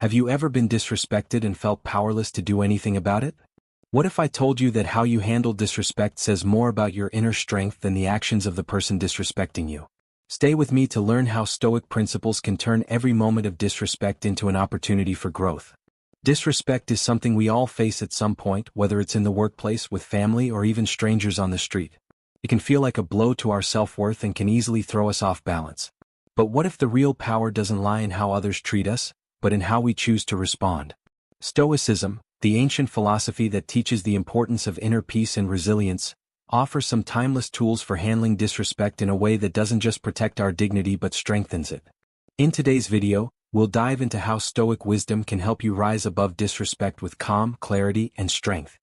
Have you ever been disrespected and felt powerless to do anything about it? What if I told you that how you handle disrespect says more about your inner strength than the actions of the person disrespecting you? Stay with me to learn how Stoic principles can turn every moment of disrespect into an opportunity for growth. Disrespect is something we all face at some point, whether it's in the workplace, with family, or even strangers on the street. It can feel like a blow to our self-worth and can easily throw us off balance. But what if the real power doesn't lie in how others treat us, but in how we choose to respond? Stoicism, the ancient philosophy that teaches the importance of inner peace and resilience, offers some timeless tools for handling disrespect in a way that doesn't just protect our dignity but strengthens it. In today's video, we'll dive into how Stoic wisdom can help you rise above disrespect with calm, clarity, and strength.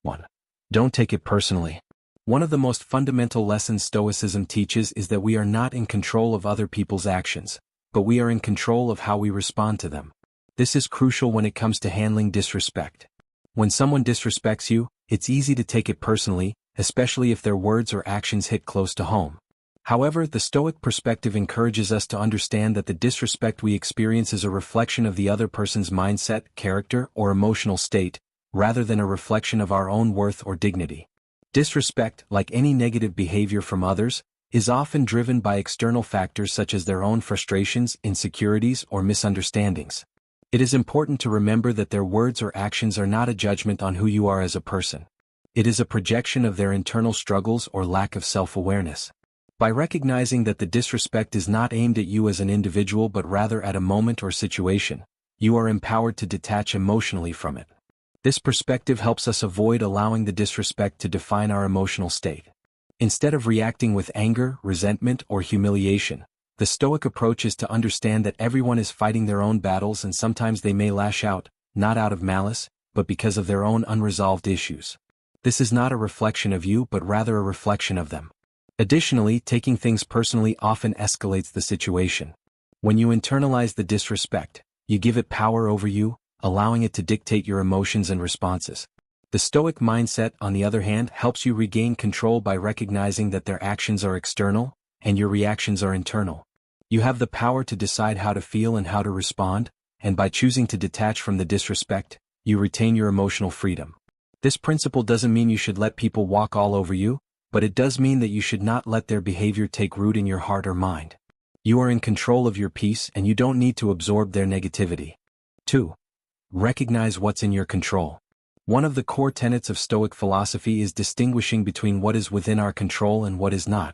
1. Don't take it personally. One of the most fundamental lessons Stoicism teaches is that we are not in control of other people's actions, but we are in control of how we respond to them. This is crucial when it comes to handling disrespect. When someone disrespects you, it's easy to take it personally, especially if their words or actions hit close to home. However, the Stoic perspective encourages us to understand that the disrespect we experience is a reflection of the other person's mindset, character, or emotional state, rather than a reflection of our own worth or dignity. Disrespect, like any negative behavior from others, is often driven by external factors such as their own frustrations, insecurities, or misunderstandings. It is important to remember that their words or actions are not a judgment on who you are as a person. It is a projection of their internal struggles or lack of self-awareness. By recognizing that the disrespect is not aimed at you as an individual but rather at a moment or situation, you are empowered to detach emotionally from it. This perspective helps us avoid allowing the disrespect to define our emotional state. Instead of reacting with anger, resentment, or humiliation, the Stoic approach is to understand that everyone is fighting their own battles and sometimes they may lash out, not out of malice, but because of their own unresolved issues. This is not a reflection of you but rather a reflection of them. Additionally, taking things personally often escalates the situation. When you internalize the disrespect, you give it power over you, allowing it to dictate your emotions and responses. The Stoic mindset, on the other hand, helps you regain control by recognizing that their actions are external, and your reactions are internal. You have the power to decide how to feel and how to respond, and by choosing to detach from the disrespect, you retain your emotional freedom. This principle doesn't mean you should let people walk all over you, but it does mean that you should not let their behavior take root in your heart or mind. You are in control of your peace and you don't need to absorb their negativity. 2. Recognize what's in your control. One of the core tenets of Stoic philosophy is distinguishing between what is within our control and what is not.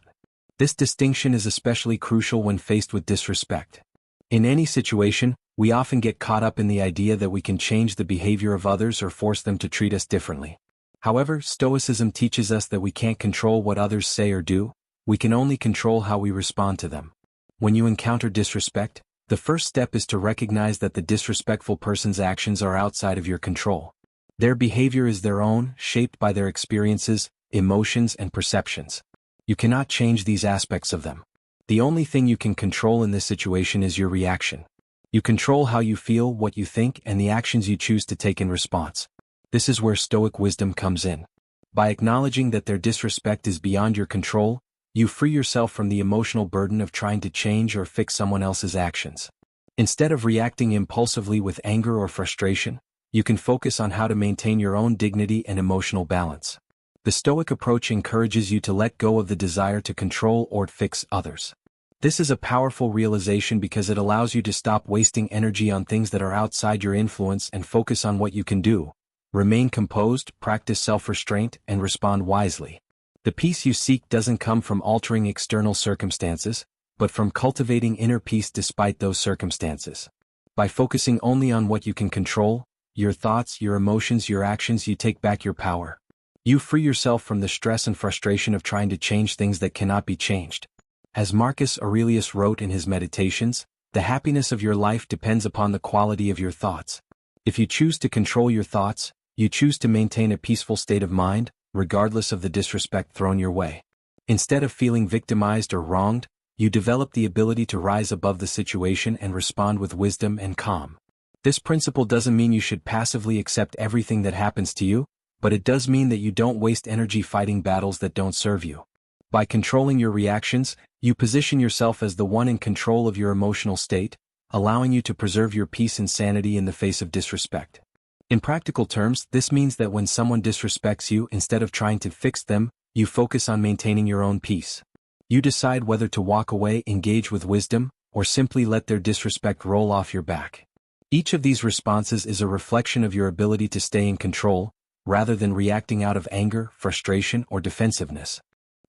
This distinction is especially crucial when faced with disrespect. In any situation, we often get caught up in the idea that we can change the behavior of others or force them to treat us differently. However, Stoicism teaches us that we can't control what others say or do, we can only control how we respond to them. When you encounter disrespect, the first step is to recognize that the disrespectful person's actions are outside of your control. Their behavior is their own, shaped by their experiences, emotions, and perceptions. You cannot change these aspects of them. The only thing you can control in this situation is your reaction. You control how you feel, what you think, and the actions you choose to take in response. This is where Stoic wisdom comes in. By acknowledging that their disrespect is beyond your control, you free yourself from the emotional burden of trying to change or fix someone else's actions. Instead of reacting impulsively with anger or frustration, you can focus on how to maintain your own dignity and emotional balance. The Stoic approach encourages you to let go of the desire to control or fix others. This is a powerful realization because it allows you to stop wasting energy on things that are outside your influence and focus on what you can do. Remain composed, practice self-restraint, and respond wisely. The peace you seek doesn't come from altering external circumstances, but from cultivating inner peace despite those circumstances. By focusing only on what you can control, your thoughts, your emotions, your actions, you take back your power. You free yourself from the stress and frustration of trying to change things that cannot be changed. As Marcus Aurelius wrote in his Meditations, the happiness of your life depends upon the quality of your thoughts. If you choose to control your thoughts, you choose to maintain a peaceful state of mind, regardless of the disrespect thrown your way. Instead of feeling victimized or wronged, you develop the ability to rise above the situation and respond with wisdom and calm. This principle doesn't mean you should passively accept everything that happens to you, but it does mean that you don't waste energy fighting battles that don't serve you. By controlling your reactions, you position yourself as the one in control of your emotional state, allowing you to preserve your peace and sanity in the face of disrespect. In practical terms, this means that when someone disrespects you, instead of trying to fix them, you focus on maintaining your own peace. You decide whether to walk away, engage with wisdom, or simply let their disrespect roll off your back. Each of these responses is a reflection of your ability to stay in control, rather than reacting out of anger, frustration, or defensiveness.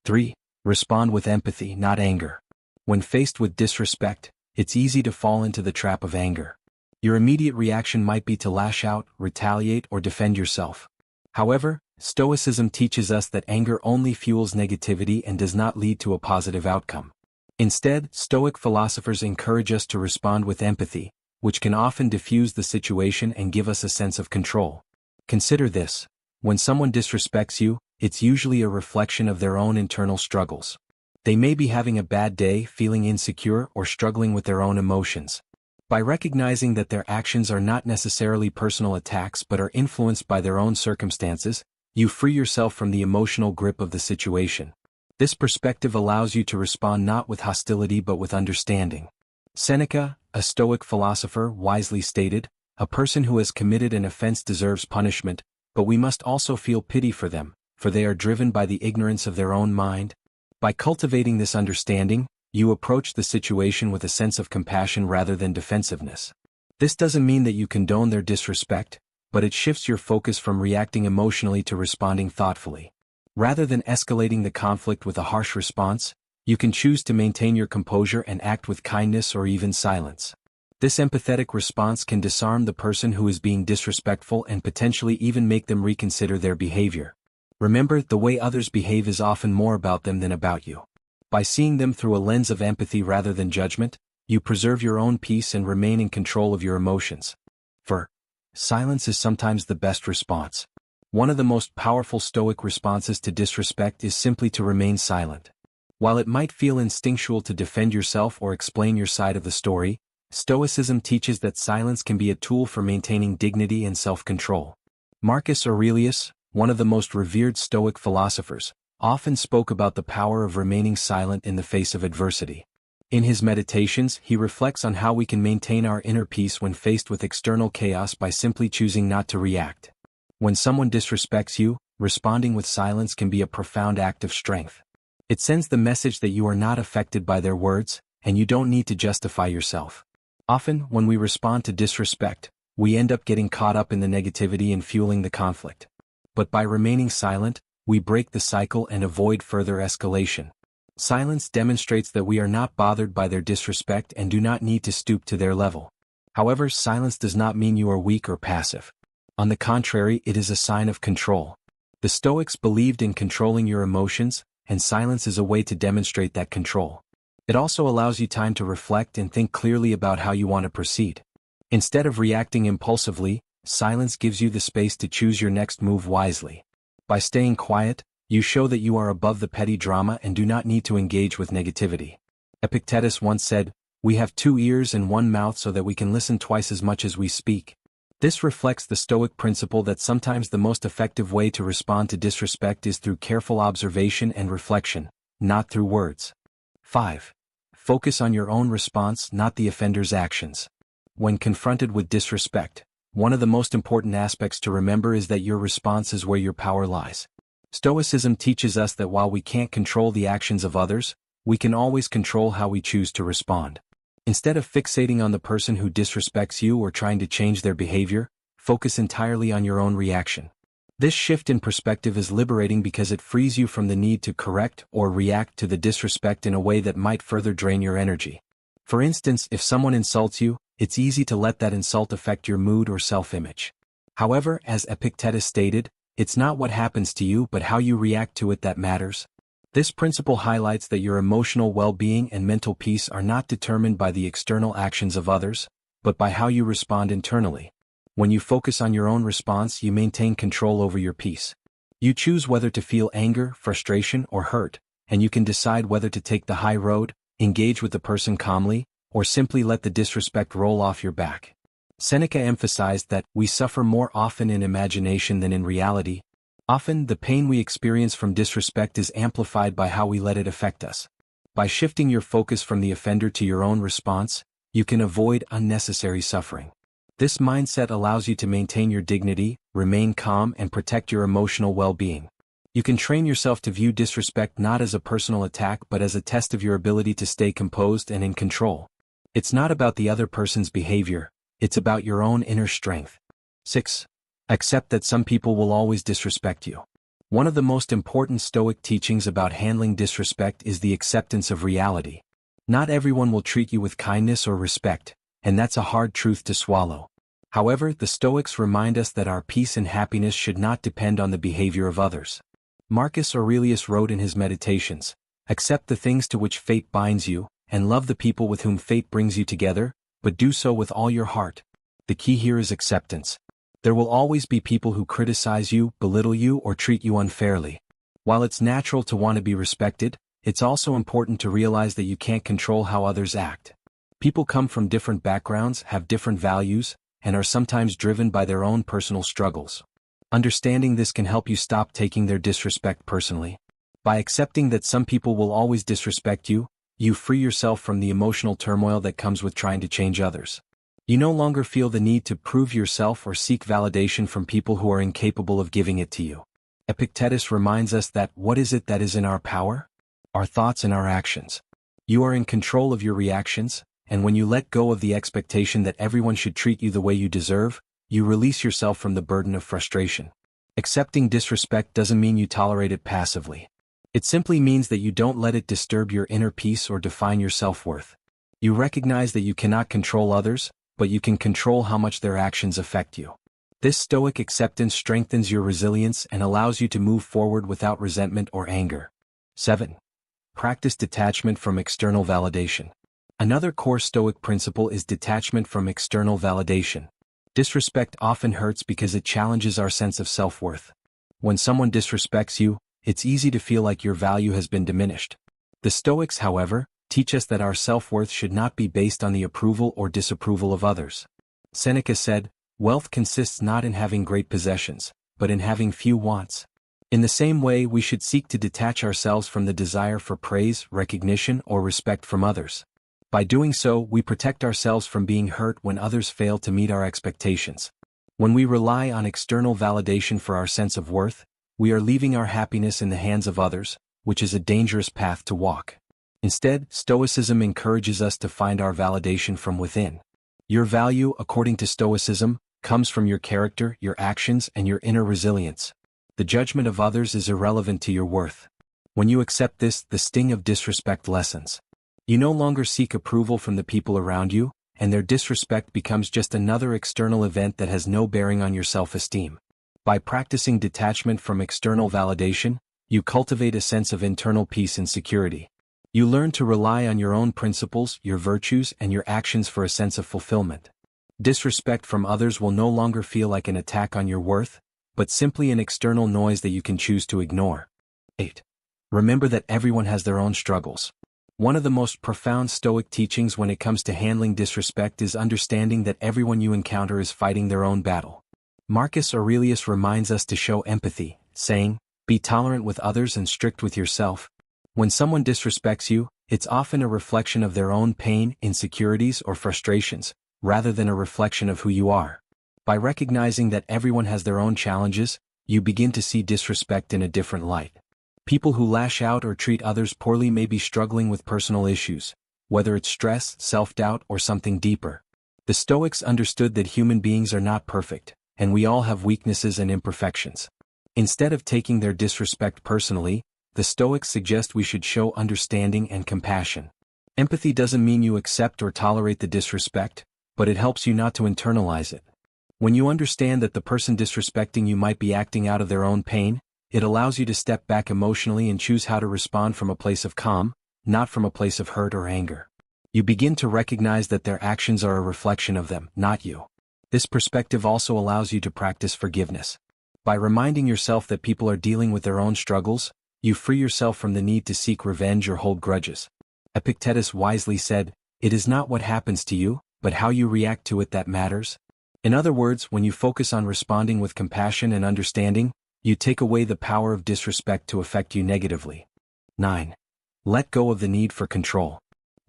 3. Respond with empathy, not anger. When faced with disrespect, it's easy to fall into the trap of anger. Your immediate reaction might be to lash out, retaliate, or defend yourself. However, Stoicism teaches us that anger only fuels negativity and does not lead to a positive outcome. Instead, Stoic philosophers encourage us to respond with empathy, which can often diffuse the situation and give us a sense of control. Consider this: when someone disrespects you, it's usually a reflection of their own internal struggles. They may be having a bad day, feeling insecure, or struggling with their own emotions. By recognizing that their actions are not necessarily personal attacks but are influenced by their own circumstances, you free yourself from the emotional grip of the situation. This perspective allows you to respond not with hostility but with understanding. Seneca, a Stoic philosopher, wisely stated, "A person who has committed an offense deserves punishment, but we must also feel pity for them, for they are driven by the ignorance of their own mind." By cultivating this understanding, you approach the situation with a sense of compassion rather than defensiveness. This doesn't mean that you condone their disrespect, but it shifts your focus from reacting emotionally to responding thoughtfully. Rather than escalating the conflict with a harsh response, you can choose to maintain your composure and act with kindness or even silence. This empathetic response can disarm the person who is being disrespectful and potentially even make them reconsider their behavior. Remember, the way others behave is often more about them than about you. By seeing them through a lens of empathy rather than judgment, you preserve your own peace and remain in control of your emotions. Silence is sometimes the best response. One of the most powerful Stoic responses to disrespect is simply to remain silent. While it might feel instinctual to defend yourself or explain your side of the story, Stoicism teaches that silence can be a tool for maintaining dignity and self-control. Marcus Aurelius, one of the most revered Stoic philosophers, often spoke about the power of remaining silent in the face of adversity. In his meditations, he reflects on how we can maintain our inner peace when faced with external chaos by simply choosing not to react. When someone disrespects you, responding with silence can be a profound act of strength. It sends the message that you are not affected by their words, and you don't need to justify yourself. Often, when we respond to disrespect, we end up getting caught up in the negativity and fueling the conflict. But by remaining silent, we break the cycle and avoid further escalation. Silence demonstrates that we are not bothered by their disrespect and do not need to stoop to their level. However, silence does not mean you are weak or passive. On the contrary, it is a sign of control. The Stoics believed in controlling your emotions, and silence is a way to demonstrate that control. It also allows you time to reflect and think clearly about how you want to proceed. Instead of reacting impulsively, silence gives you the space to choose your next move wisely. By staying quiet, you show that you are above the petty drama and do not need to engage with negativity. Epictetus once said, "We have 2 ears and 1 mouth so that we can listen twice as much as we speak." This reflects the Stoic principle that sometimes the most effective way to respond to disrespect is through careful observation and reflection, not through words. 5. Focus on your own response, not the offender's actions. When confronted with disrespect, one of the most important aspects to remember is that your response is where your power lies. Stoicism teaches us that while we can't control the actions of others, we can always control how we choose to respond. Instead of fixating on the person who disrespects you or trying to change their behavior, focus entirely on your own reaction. This shift in perspective is liberating because it frees you from the need to correct or react to the disrespect in a way that might further drain your energy. For instance, if someone insults you, it's easy to let that insult affect your mood or self-image. However, as Epictetus stated, it's not what happens to you but how you react to it that matters. This principle highlights that your emotional well-being and mental peace are not determined by the external actions of others, but by how you respond internally. When you focus on your own response, you maintain control over your peace. You choose whether to feel anger, frustration, or hurt, and you can decide whether to take the high road, engage with the person calmly, or simply let the disrespect roll off your back. Seneca emphasized that we suffer more often in imagination than in reality. Often, the pain we experience from disrespect is amplified by how we let it affect us. By shifting your focus from the offender to your own response, you can avoid unnecessary suffering. This mindset allows you to maintain your dignity, remain calm, and protect your emotional well-being. You can train yourself to view disrespect not as a personal attack but as a test of your ability to stay composed and in control. It's not about the other person's behavior, it's about your own inner strength. 6. Accept that some people will always disrespect you. One of the most important Stoic teachings about handling disrespect is the acceptance of reality. Not everyone will treat you with kindness or respect, and that's a hard truth to swallow. However, the Stoics remind us that our peace and happiness should not depend on the behavior of others. Marcus Aurelius wrote in his Meditations, "Accept the things to which fate binds you, and love the people with whom fate brings you together, but do so with all your heart." The key here is acceptance. There will always be people who criticize you, belittle you, or treat you unfairly. While it's natural to want to be respected, it's also important to realize that you can't control how others act. People come from different backgrounds, have different values, and are sometimes driven by their own personal struggles. Understanding this can help you stop taking their disrespect personally. By accepting that some people will always disrespect you, you free yourself from the emotional turmoil that comes with trying to change others. You no longer feel the need to prove yourself or seek validation from people who are incapable of giving it to you. Epictetus reminds us that what is it that is in our power? Our thoughts and our actions. You are in control of your reactions, and when you let go of the expectation that everyone should treat you the way you deserve, you release yourself from the burden of frustration. Accepting disrespect doesn't mean you tolerate it passively. It simply means that you don't let it disturb your inner peace or define your self-worth. You recognize that you cannot control others, but you can control how much their actions affect you. This Stoic acceptance strengthens your resilience and allows you to move forward without resentment or anger. 7. Practice detachment from external validation. Another core Stoic principle is detachment from external validation. Disrespect often hurts because it challenges our sense of self-worth. When someone disrespects you, it's easy to feel like your value has been diminished. The Stoics, however, teach us that our self-worth should not be based on the approval or disapproval of others. Seneca said, "Wealth consists not in having great possessions, but in having few wants." In the same way, we should seek to detach ourselves from the desire for praise, recognition, or respect from others. By doing so, we protect ourselves from being hurt when others fail to meet our expectations. When we rely on external validation for our sense of worth, we are leaving our happiness in the hands of others, which is a dangerous path to walk. Instead, Stoicism encourages us to find our validation from within. Your value, according to Stoicism, comes from your character, your actions, and your inner resilience. The judgment of others is irrelevant to your worth. When you accept this, the sting of disrespect lessens. You no longer seek approval from the people around you, and their disrespect becomes just another external event that has no bearing on your self-esteem. By practicing detachment from external validation, you cultivate a sense of internal peace and security. You learn to rely on your own principles, your virtues, and your actions for a sense of fulfillment. Disrespect from others will no longer feel like an attack on your worth, but simply an external noise that you can choose to ignore. 8. Remember that everyone has their own struggles. One of the most profound Stoic teachings when it comes to handling disrespect is understanding that everyone you encounter is fighting their own battle. Marcus Aurelius reminds us to show empathy, saying, "Be tolerant with others and strict with yourself." When someone disrespects you, it's often a reflection of their own pain, insecurities, or frustrations, rather than a reflection of who you are. By recognizing that everyone has their own challenges, you begin to see disrespect in a different light. People who lash out or treat others poorly may be struggling with personal issues, whether it's stress, self-doubt, or something deeper. The Stoics understood that human beings are not perfect, and we all have weaknesses and imperfections. Instead of taking their disrespect personally, the Stoics suggest we should show understanding and compassion. Empathy doesn't mean you accept or tolerate the disrespect, but it helps you not to internalize it. When you understand that the person disrespecting you might be acting out of their own pain, it allows you to step back emotionally and choose how to respond from a place of calm, not from a place of hurt or anger. You begin to recognize that their actions are a reflection of them, not you. This perspective also allows you to practice forgiveness. By reminding yourself that people are dealing with their own struggles, you free yourself from the need to seek revenge or hold grudges. Epictetus wisely said, "It is not what happens to you, but how you react to it that matters." In other words, when you focus on responding with compassion and understanding, you take away the power of disrespect to affect you negatively. 9. Let go of the need for control.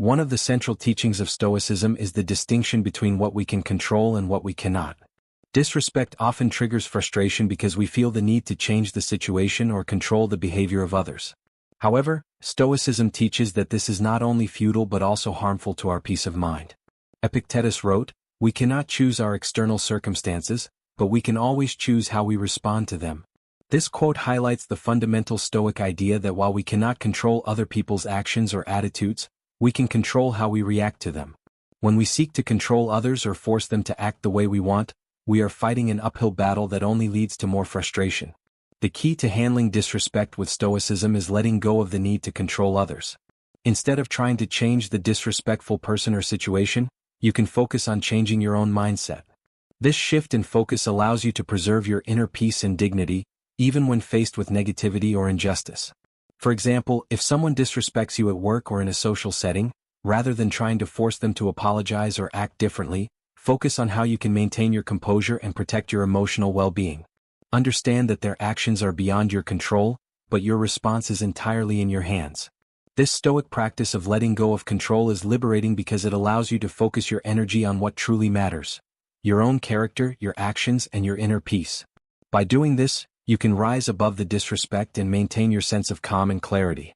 One of the central teachings of Stoicism is the distinction between what we can control and what we cannot. Disrespect often triggers frustration because we feel the need to change the situation or control the behavior of others. However, Stoicism teaches that this is not only futile but also harmful to our peace of mind. Epictetus wrote, "We cannot choose our external circumstances, but we can always choose how we respond to them." This quote highlights the fundamental Stoic idea that while we cannot control other people's actions or attitudes, we can control how we react to them. When we seek to control others or force them to act the way we want, we are fighting an uphill battle that only leads to more frustration. The key to handling disrespect with Stoicism is letting go of the need to control others. Instead of trying to change the disrespectful person or situation, you can focus on changing your own mindset. This shift in focus allows you to preserve your inner peace and dignity, even when faced with negativity or injustice. For example, if someone disrespects you at work or in a social setting, rather than trying to force them to apologize or act differently, focus on how you can maintain your composure and protect your emotional well-being. Understand that their actions are beyond your control, but your response is entirely in your hands. This Stoic practice of letting go of control is liberating because it allows you to focus your energy on what truly matters: your own character, your actions, and your inner peace. By doing this, you can rise above the disrespect and maintain your sense of calm and clarity.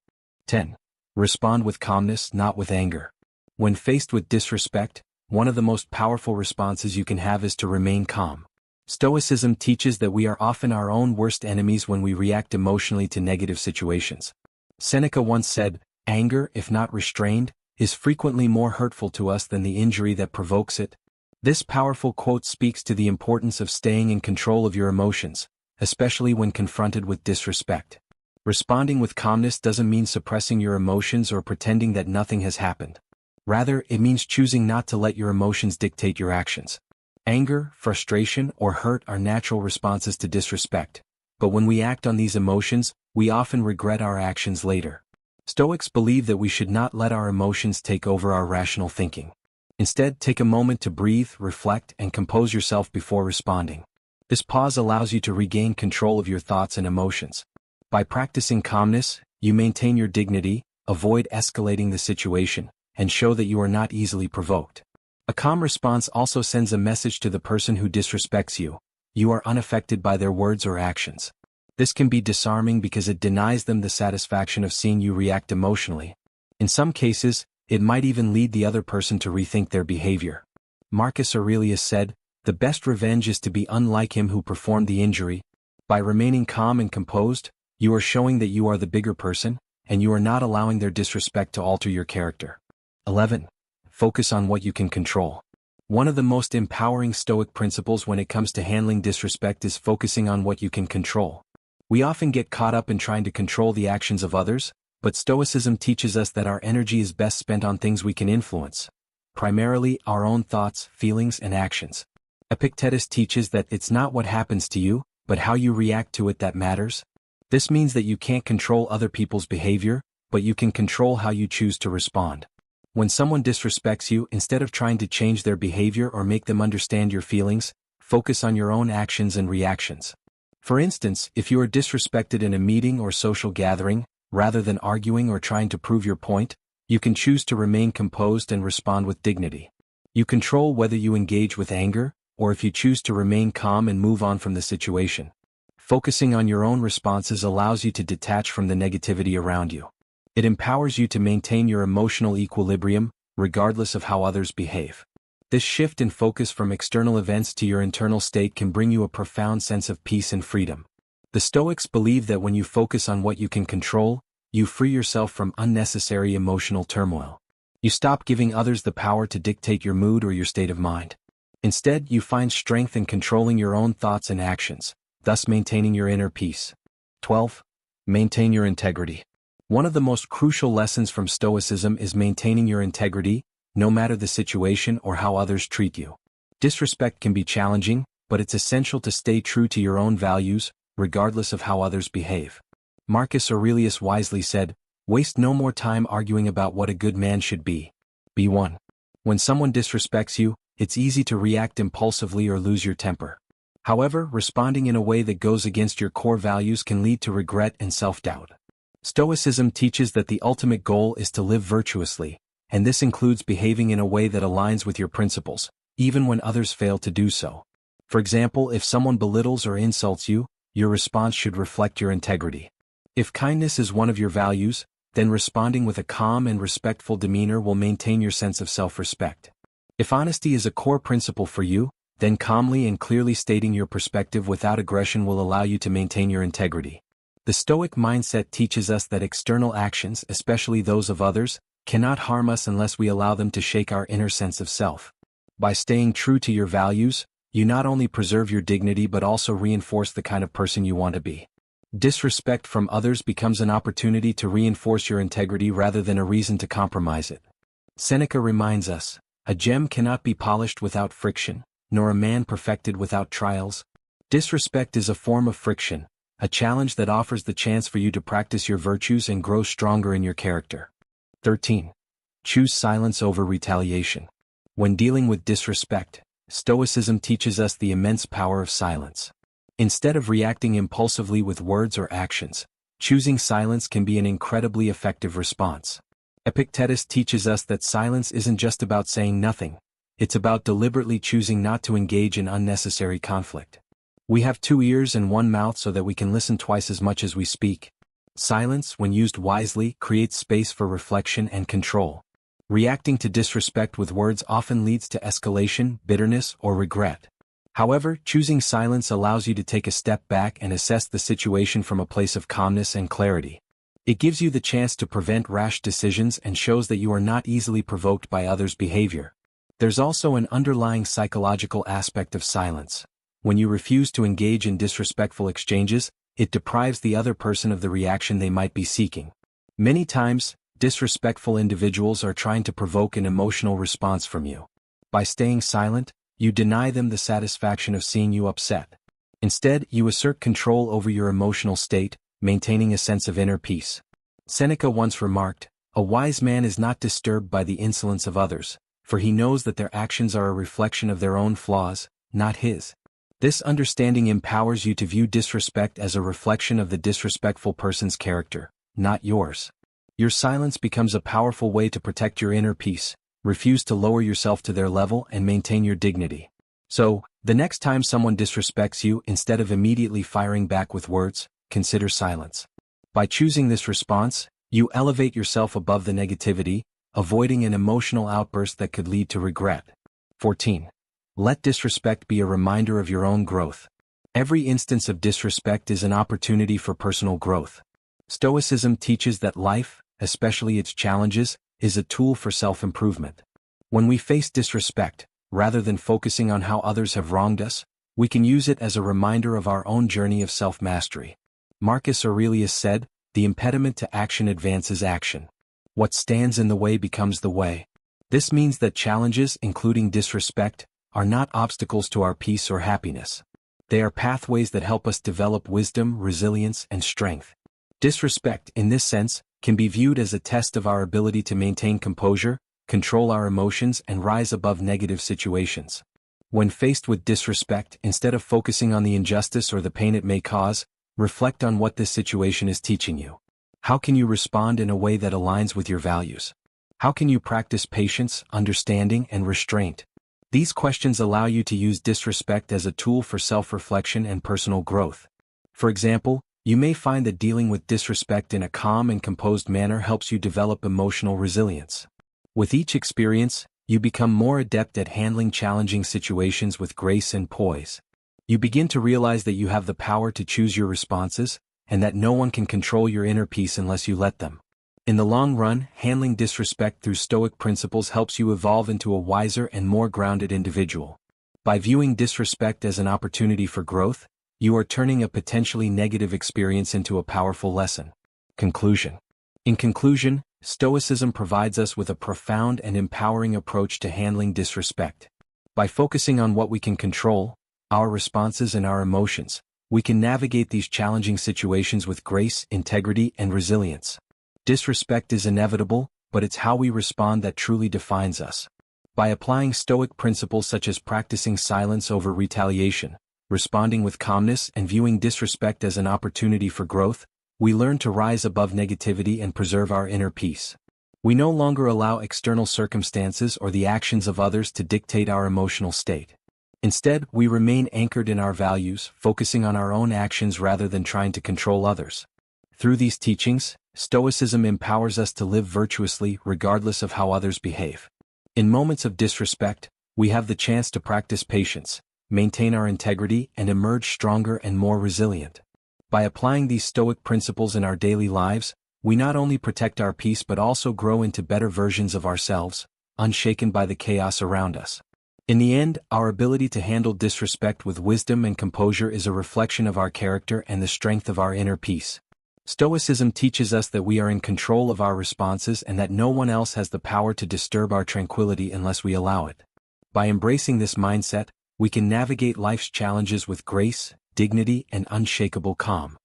10. Respond with calmness, not with anger. When faced with disrespect, one of the most powerful responses you can have is to remain calm. Stoicism teaches that we are often our own worst enemies when we react emotionally to negative situations. Seneca once said, "Anger, if not restrained, is frequently more hurtful to us than the injury that provokes it." This powerful quote speaks to the importance of staying in control of your emotions, especially when confronted with disrespect. Responding with calmness doesn't mean suppressing your emotions or pretending that nothing has happened. Rather, it means choosing not to let your emotions dictate your actions. Anger, frustration, or hurt are natural responses to disrespect, but when we act on these emotions, we often regret our actions later. Stoics believe that we should not let our emotions take over our rational thinking. Instead, take a moment to breathe, reflect, and compose yourself before responding. This pause allows you to regain control of your thoughts and emotions. By practicing calmness, you maintain your dignity, avoid escalating the situation, and show that you are not easily provoked. A calm response also sends a message to the person who disrespects you: you are unaffected by their words or actions. This can be disarming because it denies them the satisfaction of seeing you react emotionally. In some cases, it might even lead the other person to rethink their behavior. Marcus Aurelius said, "The best revenge is to be unlike him who performed the injury." By remaining calm and composed, you are showing that you are the bigger person, and you are not allowing their disrespect to alter your character. 11. Focus on what you can control. One of the most empowering Stoic principles when it comes to handling disrespect is focusing on what you can control. We often get caught up in trying to control the actions of others, but Stoicism teaches us that our energy is best spent on things we can influence, primarily our own thoughts, feelings, and actions. Epictetus teaches that it's not what happens to you, but how you react to it that matters. This means that you can't control other people's behavior, but you can control how you choose to respond. When someone disrespects you, instead of trying to change their behavior or make them understand your feelings, focus on your own actions and reactions. For instance, if you are disrespected in a meeting or social gathering, rather than arguing or trying to prove your point, you can choose to remain composed and respond with dignity. You control whether you engage with anger, or if you choose to remain calm and move on from the situation. Focusing on your own responses allows you to detach from the negativity around you. It empowers you to maintain your emotional equilibrium, regardless of how others behave. This shift in focus from external events to your internal state can bring you a profound sense of peace and freedom. The Stoics believe that when you focus on what you can control, you free yourself from unnecessary emotional turmoil. You stop giving others the power to dictate your mood or your state of mind. Instead, you find strength in controlling your own thoughts and actions, thus maintaining your inner peace. 12. Maintain your integrity. One of the most crucial lessons from Stoicism is maintaining your integrity, no matter the situation or how others treat you. Disrespect can be challenging, but it's essential to stay true to your own values, regardless of how others behave. Marcus Aurelius wisely said, "Waste no more time arguing about what a good man should be. Be one." When someone disrespects you, it's easy to react impulsively or lose your temper. However, responding in a way that goes against your core values can lead to regret and self-doubt. Stoicism teaches that the ultimate goal is to live virtuously, and this includes behaving in a way that aligns with your principles, even when others fail to do so. For example, if someone belittles or insults you, your response should reflect your integrity. If kindness is one of your values, then responding with a calm and respectful demeanor will maintain your sense of self-respect. If honesty is a core principle for you, then calmly and clearly stating your perspective without aggression will allow you to maintain your integrity. The Stoic mindset teaches us that external actions, especially those of others, cannot harm us unless we allow them to shake our inner sense of self. By staying true to your values, you not only preserve your dignity but also reinforce the kind of person you want to be. Disrespect from others becomes an opportunity to reinforce your integrity rather than a reason to compromise it. Seneca reminds us, "A gem cannot be polished without friction, nor a man perfected without trials." Disrespect is a form of friction, a challenge that offers the chance for you to practice your virtues and grow stronger in your character. 13. Choose silence over retaliation. When dealing with disrespect, Stoicism teaches us the immense power of silence. Instead of reacting impulsively with words or actions, choosing silence can be an incredibly effective response. Epictetus teaches us that silence isn't just about saying nothing, it's about deliberately choosing not to engage in unnecessary conflict. We have 2 ears and 1 mouth so that we can listen twice as much as we speak. Silence, when used wisely, creates space for reflection and control. Reacting to disrespect with words often leads to escalation, bitterness, or regret. However, choosing silence allows you to take a step back and assess the situation from a place of calmness and clarity. It gives you the chance to prevent rash decisions and shows that you are not easily provoked by others' behavior. There's also an underlying psychological aspect of silence. When you refuse to engage in disrespectful exchanges, it deprives the other person of the reaction they might be seeking. Many times, disrespectful individuals are trying to provoke an emotional response from you. By staying silent, you deny them the satisfaction of seeing you upset. Instead, you assert control over your emotional state, maintaining a sense of inner peace. Seneca once remarked, "A wise man is not disturbed by the insolence of others, for he knows that their actions are a reflection of their own flaws, not his." This understanding empowers you to view disrespect as a reflection of the disrespectful person's character, not yours. Your silence becomes a powerful way to protect your inner peace, refuse to lower yourself to their level, and maintain your dignity. So, the next time someone disrespects you, instead of immediately firing back with words, consider silence. By choosing this response, you elevate yourself above the negativity, avoiding an emotional outburst that could lead to regret. 14. Let disrespect be a reminder of your own growth. Every instance of disrespect is an opportunity for personal growth. Stoicism teaches that life, especially its challenges, is a tool for self-improvement. When we face disrespect, rather than focusing on how others have wronged us, we can use it as a reminder of our own journey of self-mastery. Marcus Aurelius said, "The impediment to action advances action. What stands in the way becomes the way." This means that challenges, including disrespect, are not obstacles to our peace or happiness. They are pathways that help us develop wisdom, resilience, and strength. Disrespect, in this sense, can be viewed as a test of our ability to maintain composure, control our emotions, and rise above negative situations. When faced with disrespect, instead of focusing on the injustice or the pain it may cause, reflect on what this situation is teaching you. How can you respond in a way that aligns with your values? How can you practice patience, understanding, and restraint? These questions allow you to use disrespect as a tool for self-reflection and personal growth. For example, you may find that dealing with disrespect in a calm and composed manner helps you develop emotional resilience. With each experience, you become more adept at handling challenging situations with grace and poise. You begin to realize that you have the power to choose your responses, and that no one can control your inner peace unless you let them. In the long run, handling disrespect through Stoic principles helps you evolve into a wiser and more grounded individual. By viewing disrespect as an opportunity for growth, you are turning a potentially negative experience into a powerful lesson. Conclusion. In conclusion, Stoicism provides us with a profound and empowering approach to handling disrespect. By focusing on what we can control, our responses and our emotions, we can navigate these challenging situations with grace, integrity, and resilience. Disrespect is inevitable, but it's how we respond that truly defines us. By applying Stoic principles such as practicing silence over retaliation, responding with calmness, and viewing disrespect as an opportunity for growth, we learn to rise above negativity and preserve our inner peace. We no longer allow external circumstances or the actions of others to dictate our emotional state. Instead, we remain anchored in our values, focusing on our own actions rather than trying to control others. Through these teachings, Stoicism empowers us to live virtuously regardless of how others behave. In moments of disrespect, we have the chance to practice patience, maintain our integrity, and emerge stronger and more resilient. By applying these Stoic principles in our daily lives, we not only protect our peace but also grow into better versions of ourselves, unshaken by the chaos around us. In the end, our ability to handle disrespect with wisdom and composure is a reflection of our character and the strength of our inner peace. Stoicism teaches us that we are in control of our responses and that no one else has the power to disturb our tranquility unless we allow it. By embracing this mindset, we can navigate life's challenges with grace, dignity, and unshakable calm.